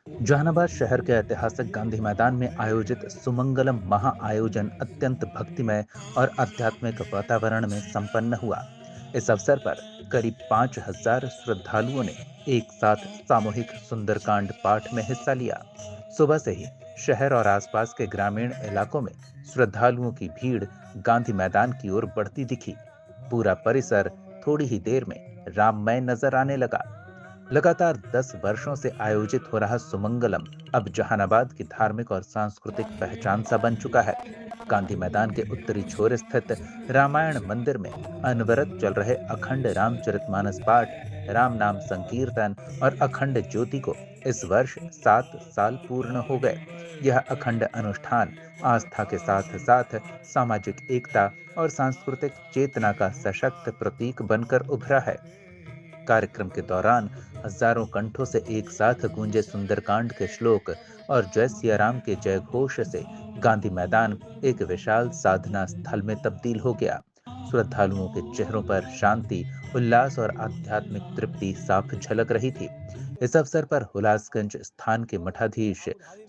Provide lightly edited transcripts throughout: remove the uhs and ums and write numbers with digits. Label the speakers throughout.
Speaker 1: जहानाबाद शहर के ऐतिहासिक गांधी मैदान में आयोजित सुमंगलम महाआयोजन अत्यंत भक्तिमय और आध्यात्मिक वातावरण में संपन्न हुआ। इस अवसर पर करीब 5,000 श्रद्धालुओं ने एक साथ सामूहिक सुंदरकांड पाठ में हिस्सा लिया। सुबह से ही शहर और आसपास के ग्रामीण इलाकों में श्रद्धालुओं की भीड़ गांधी मैदान की ओर बढ़ती दिखी। पूरा परिसर थोड़ी ही देर में राममय नजर आने लगा। लगातार 10 वर्षों से आयोजित हो रहा सुमंगलम अब जहानाबाद की धार्मिक और सांस्कृतिक पहचान सा बन चुका है। गांधी मैदान के उत्तरी छोर स्थित रामायण मंदिर में अनवरत चल रहे अखंड रामचरितमानस पाठ, राम नाम संकीर्तन और अखंड ज्योति को इस वर्ष 7 साल पूर्ण हो गए। यह अखंड अनुष्ठान आस्था के साथ साथ सामाजिक एकता और सांस्कृतिक चेतना का सशक्त प्रतीक बनकर उभरा है। कार्यक्रम के दौरान हजारों कंठों से एक साथ गूंजे सुंदरकांड के श्लोक और जय सिया राम के जय घोष से गांधी मैदान एक विशाल साधना स्थल में तब्दील हो गया। श्रद्धालुओं के चेहरों पर शांति, उल्लास और आध्यात्मिक तृप्ति साफ झलक रही थी। इस अवसर पर हुलासगंज स्थान के मठाधीश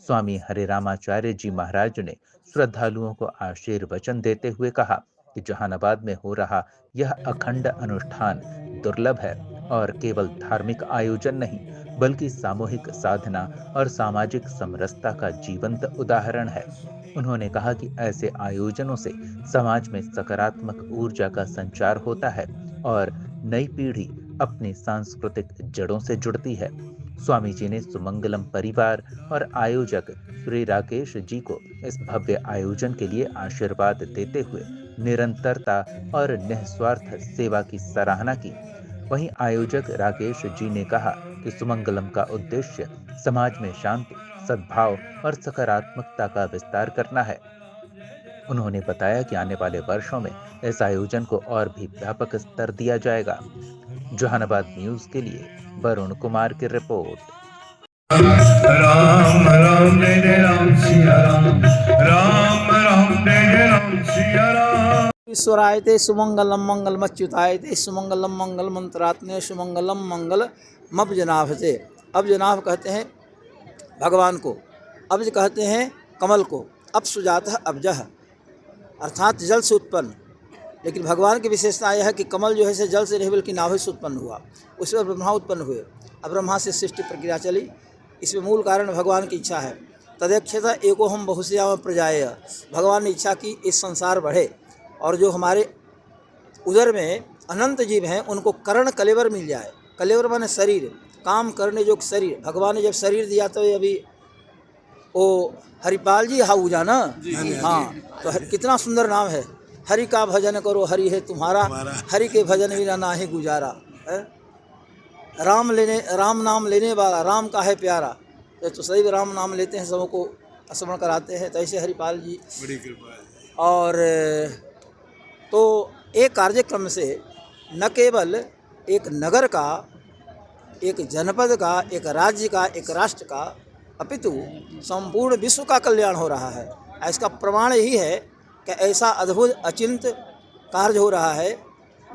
Speaker 1: स्वामी हरे रामाचार्य जी महाराज ने श्रद्धालुओं को आशीर्वचन देते हुए कहा कि जहानाबाद में हो रहा यह अखंड अनुष्ठान दुर्लभ है और केवल धार्मिक आयोजन नहीं, बल्कि सामूहिक साधना और सामाजिक समरसता का जीवंत उदाहरण है। उन्होंने कहा कि ऐसे आयोजनों से समाज में सकारात्मक ऊर्जा का संचार होता है और नई पीढ़ी अपनी सांस्कृतिक जड़ों से जुड़ती है। स्वामी जी ने सुमंगलम परिवार और आयोजक श्री राकेश जी को इस भव्य आयोजन के लिए आशीर्वाद देते हुए निरंतरता और निस्वार्थ सेवा की सराहना की। वहीं आयोजक राकेश जी ने कहा कि सुमंगलम का उद्देश्य समाज में शांति, सद्भाव और सकारात्मकता का विस्तार करना है। उन्होंने बताया कि आने वाले वर्षों में इस आयोजन को और भी व्यापक स्तर दिया जाएगा। जहानाबाद न्यूज के लिए वरुण कुमार की रिपोर्ट।
Speaker 2: राम राम जय जय राम सिया राम, राम राम जय जय राम सिया राम।
Speaker 3: ईश्वराय ते सुमंगलम मंगलमच्युताय ते सुमंगलम मंगल मंत्रात्मे सुमंगलम मंगल मब जनाभ से। अब जनाभ कहते हैं भगवान को, अब्ज कहते हैं कमल को, अब सुजातः अब्जः अर्थात जल से उत्पन्न। लेकिन भगवान की विशेषता यह है कि कमल जो है से जल से नहीं बल्कि नाभि से उत्पन्न हुआ। उस पर ब्रह्मा उत्पन्न हुए। अब ब्रह्मा से सृष्टि प्रक्रिया चली। इसमें मूल कारण भगवान की इच्छा है। तदेक्षता एको हम बहुश्याम प्रजाय। भगवान ने इच्छा की इस संसार बढ़े और जो हमारे उदर में अनंत जीव हैं उनको कर्ण कलेवर मिल जाए। कलेवर माने शरीर, काम करने जो शरीर। भगवान ने जब शरीर दिया तो अभी वो हरिपाल जी हाउजा ना, हाँ, तो कितना सुंदर नाम है। हरि का भजन करो हरि है तुम्हारा, हरि के भजन बिना ना ही गुजारा है। राम नाम लेने वाला राम का है प्यारा। तो सही राम नाम लेते हैं, सबों को स्मरण कराते हैं। तो ऐसे हरिपाल जी बड़ी कृपा है। और तो एक कार्यक्रम से न केवल एक नगर का, एक जनपद का, एक राज्य का, एक राष्ट्र का, अपितु संपूर्ण विश्व का कल्याण हो रहा है। इसका प्रमाण यही है कि ऐसा अद्भुत अचिंत कार्य हो रहा है।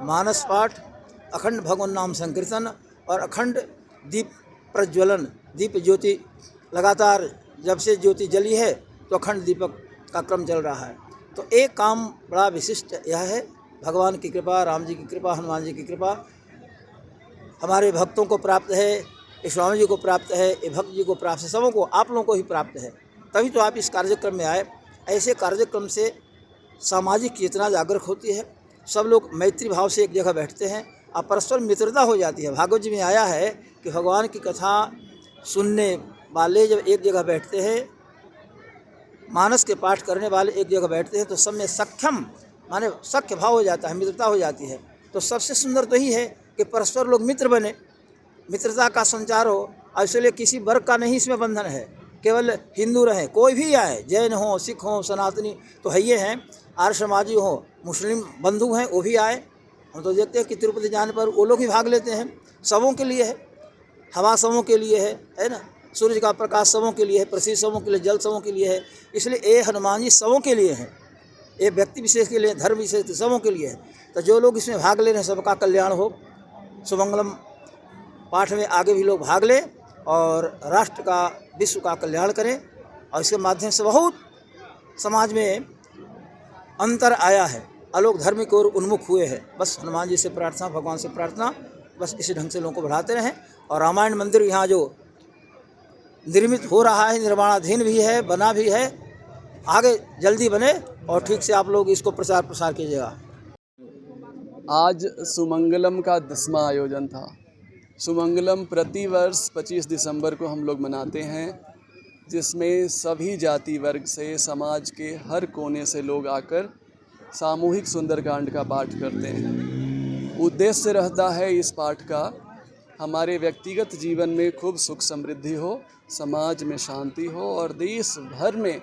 Speaker 3: मानस पाठ, अखंड भगवान नाम संकीर्तन और अखंड दीप प्रज्वलन, दीप ज्योति लगातार जब से ज्योति जली है तो अखंड दीपक का क्रम चल रहा है। तो एक काम बड़ा विशिष्ट यह है, भगवान की कृपा, राम जी की कृपा, हनुमान जी की कृपा हमारे भक्तों को प्राप्त है, स्वामी जी को प्राप्त है, ये भक्त जी को प्राप्त है, सबों को, आप लोगों को ही प्राप्त है। तभी तो आप इस कार्यक्रम में आए। ऐसे कार्यक्रम से सामाजिक चेतना जागृत होती है। सब लोग मैत्री भाव से एक जगह बैठते हैं और परस्पर मित्रता हो जाती है। भागवत जी में आया है कि भगवान की कथा सुनने वाले जब एक जगह बैठते हैं, मानस के पाठ करने वाले एक जगह बैठते हैं, तो सब में सख्यम माने सख्य भाव हो जाता है, मित्रता हो जाती है। तो सबसे सुंदर तो ही है कि परस्पर लोग मित्र बने, मित्रता का संचार हो। इसलिए किसी वर्ग का नहीं इसमें बंधन है, केवल हिंदू रहें, कोई भी आए, जैन हो, सिख हो, सनातनी तो है ये हैं, आर्य समाजी हो, मुस्लिम बंधु हैं वो भी आए। हम तो देखते हैं कि तिरुपति जाने पर वो लोग भी भाग लेते हैं। सबों के लिए है, हवा सबों के लिए है ना, सूर्य का प्रकाश सबों के लिए है, पृथ्वी सबों के लिए, जल सबों के लिए है। इसलिए ये हनुमान जी सबों के लिए हैं, ये व्यक्ति विशेष के लिए, धर्म विशेष सबों के लिए है। तो जो लोग इसमें भाग ले रहे हैं सबका कल्याण हो। सुमंगलम पाठ में आगे भी लोग भाग लें और राष्ट्र का, विश्व का कल्याण करें। और इसके माध्यम से बहुत समाज में अंतर आया है, अलोक धर्म की ओर उन्मुख हुए हैं। बस हनुमान जी से प्रार्थना, भगवान से प्रार्थना, बस इसी ढंग से लोगों को बढ़ाते रहें। और रामायण मंदिर यहाँ जो निर्मित हो रहा है, निर्माणाधीन भी है, बना भी है, आगे जल्दी बने और ठीक से आप लोग इसको प्रचार प्रसार कीजिएगा।
Speaker 4: आज सुमंगलम का 10वां आयोजन था। सुमंगलम प्रतिवर्ष 25 दिसंबर को हम लोग मनाते हैं, जिसमें सभी जाति वर्ग से, समाज के हर कोने से लोग आकर सामूहिक सुंदरकांड का पाठ करते हैं। उद्देश्य रहता है इस पाठ का, हमारे व्यक्तिगत जीवन में खूब सुख समृद्धि हो, समाज में शांति हो और देश भर में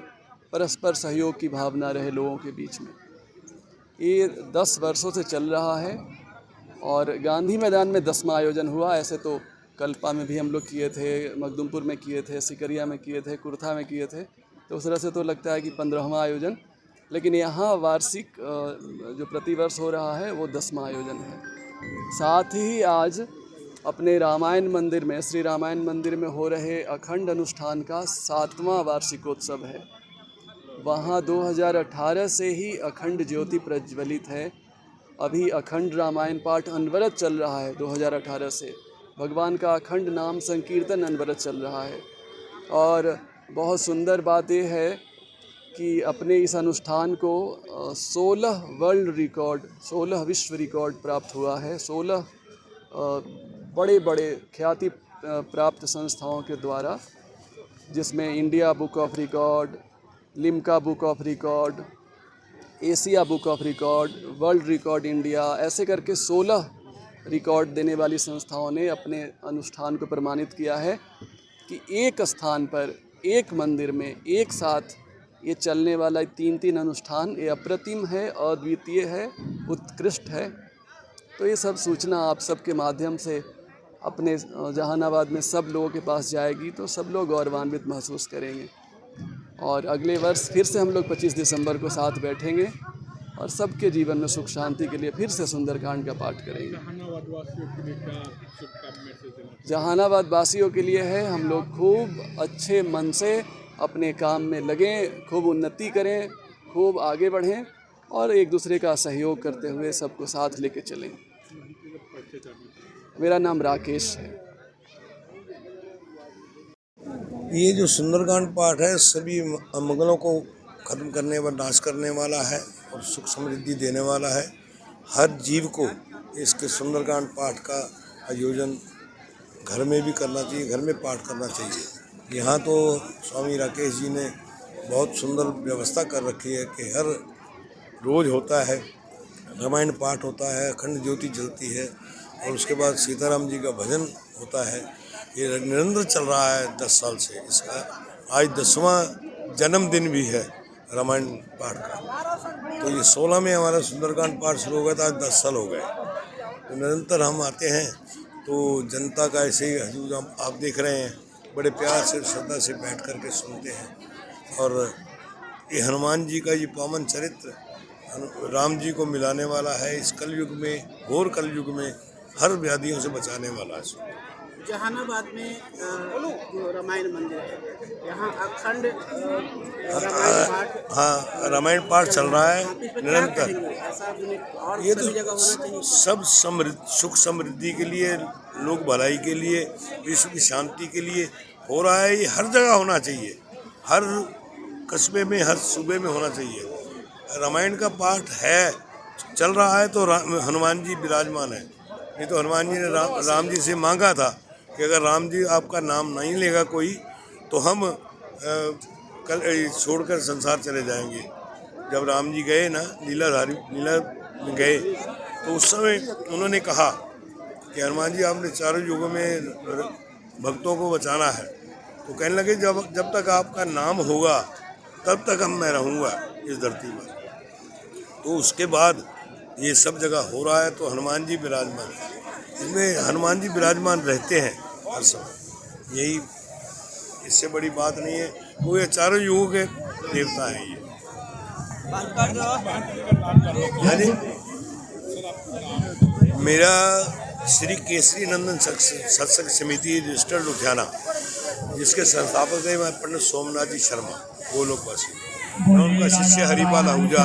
Speaker 4: परस्पर सहयोग की भावना रहे लोगों के बीच में। ये 10 वर्षों से चल रहा है और गांधी मैदान में 10वां आयोजन हुआ। ऐसे तो कल्पा में भी हम लोग किए थे, मखदुमपुर में किए थे, सिकरिया में किए थे, कुर्था में किए थे, तो उस तरह से तो लगता है कि 15वां आयोजन, लेकिन यहाँ वार्षिक जो प्रतिवर्ष हो रहा है वो 10वां आयोजन है। साथ ही आज अपने रामायण मंदिर में, श्री रामायण मंदिर में हो रहे अखंड अनुष्ठान का 7वां वार्षिकोत्सव है। वहाँ 2018 से ही अखंड ज्योति प्रज्वलित है। अभी अखंड रामायण पाठ अनवरत चल रहा है। 2018 से भगवान का अखंड नाम संकीर्तन अनवरत चल रहा है। और बहुत सुंदर बात यह है कि अपने इस अनुष्ठान को 16 वर्ल्ड रिकॉर्ड, 16 विश्व रिकॉर्ड प्राप्त हुआ है। 16 बड़े बड़े ख्याति प्राप्त संस्थाओं के द्वारा, जिसमें India book of record, Limca book of record, Asia book of record, world record India, ऐसे करके 16 रिकॉर्ड देने वाली संस्थाओं ने अपने अनुष्ठान को प्रमाणित किया है कि एक स्थान पर, एक मंदिर में एक साथ ये चलने वाला 3-3 अनुष्ठान ये अप्रतिम है, अद्वितीय है, उत्कृष्ट है। तो ये सब सूचना आप सबके माध्यम से अपने जहानाबाद में सब लोगों के पास जाएगी, तो सब लोग गौरवान्वित महसूस करेंगे। और अगले वर्ष फिर से हम लोग 25 दिसंबर को साथ बैठेंगे और सबके जीवन में सुख शांति के लिए फिर से सुंदरकांड का पाठ करेंगे। जहानाबाद वासियों के लिए है, हम लोग खूब अच्छे मन से अपने काम में लगें, खूब उन्नति करें, खूब आगे बढ़ें और एक दूसरे का सहयोग करते हुए सबको साथ लेके चलें। मेरा नाम राकेश है।
Speaker 5: ये जो सुंदरकांड पाठ है सभी मंगलों को खत्म करने व नाश करने वाला है और सुख समृद्धि देने वाला है। हर जीव को इसके सुंदरकांड पाठ का आयोजन घर में भी करना चाहिए, घर में पाठ करना चाहिए। यहाँ तो स्वामी राकेश जी ने बहुत सुंदर व्यवस्था कर रखी है कि हर रोज़ होता है, रामायण पाठ होता है, अखंड ज्योति जलती है और उसके बाद सीताराम जी का भजन होता है। ये निरंतर चल रहा है 10 साल से। इसका आज 10वां जन्मदिन भी है रामायण पाठ का। तो ये 16 में हमारा सुंदरकांड पाठ शुरू हो गया था, आज 10 साल हो गए। तो निरंतर हम आते हैं, तो जनता का ऐसे ही हजूर आप देख रहे हैं, बड़े प्यार से, श्रद्धा से बैठ कर के सुनते हैं। और ये हनुमान जी का ये पावन चरित्र राम जी को मिलाने वाला है। इस कलयुग में, घोर कलयुग में हर व्याधियों से बचाने वाला है।
Speaker 6: जहानाबाद में जो रामायण मंदिर है, यहाँ अखंड रामायण पाठ,
Speaker 5: हाँ, रामायण पाठ चल रहा है निरंतर। ये तो सब समृद्धि, सुख समृद्धि के लिए, लोक भलाई के लिए, विश्व की शांति के लिए हो रहा है। ये हर जगह होना चाहिए, हर कस्बे में, हर सूबे में होना चाहिए। रामायण का पाठ है, चल रहा है, तो हनुमान जी विराजमान है। ये तो हनुमान जी ने राम जी से मांगा था कि अगर राम जी आपका नाम नहीं लेगा कोई, तो हम कल छोड़कर संसार चले जाएंगे। जब राम जी गए ना, लीला में गए, तो उस समय उन्होंने कहा कि हनुमान जी आपने चारों युगों में भक्तों को बचाना है। तो कहने लगे जब तक आपका नाम होगा तब तक मैं रहूँगा इस धरती पर। तो उसके बाद ये सब जगह हो रहा है, तो हनुमान जी विराजमान है। इसमें हनुमान जी विराजमान रहते हैं हर समय, यही, इससे बड़ी बात नहीं है। कोई चारों युगों के देवता हैं ये। मेरा श्री केसरी नंदन सत्संग समिति रजिस्टर्ड लुधियाना जिसके संस्थापक थे मैं पंडित सोमनाथ जी शर्मा, गोलोकवासी। मैं उनका शिष्य हरिपाल आहूजा।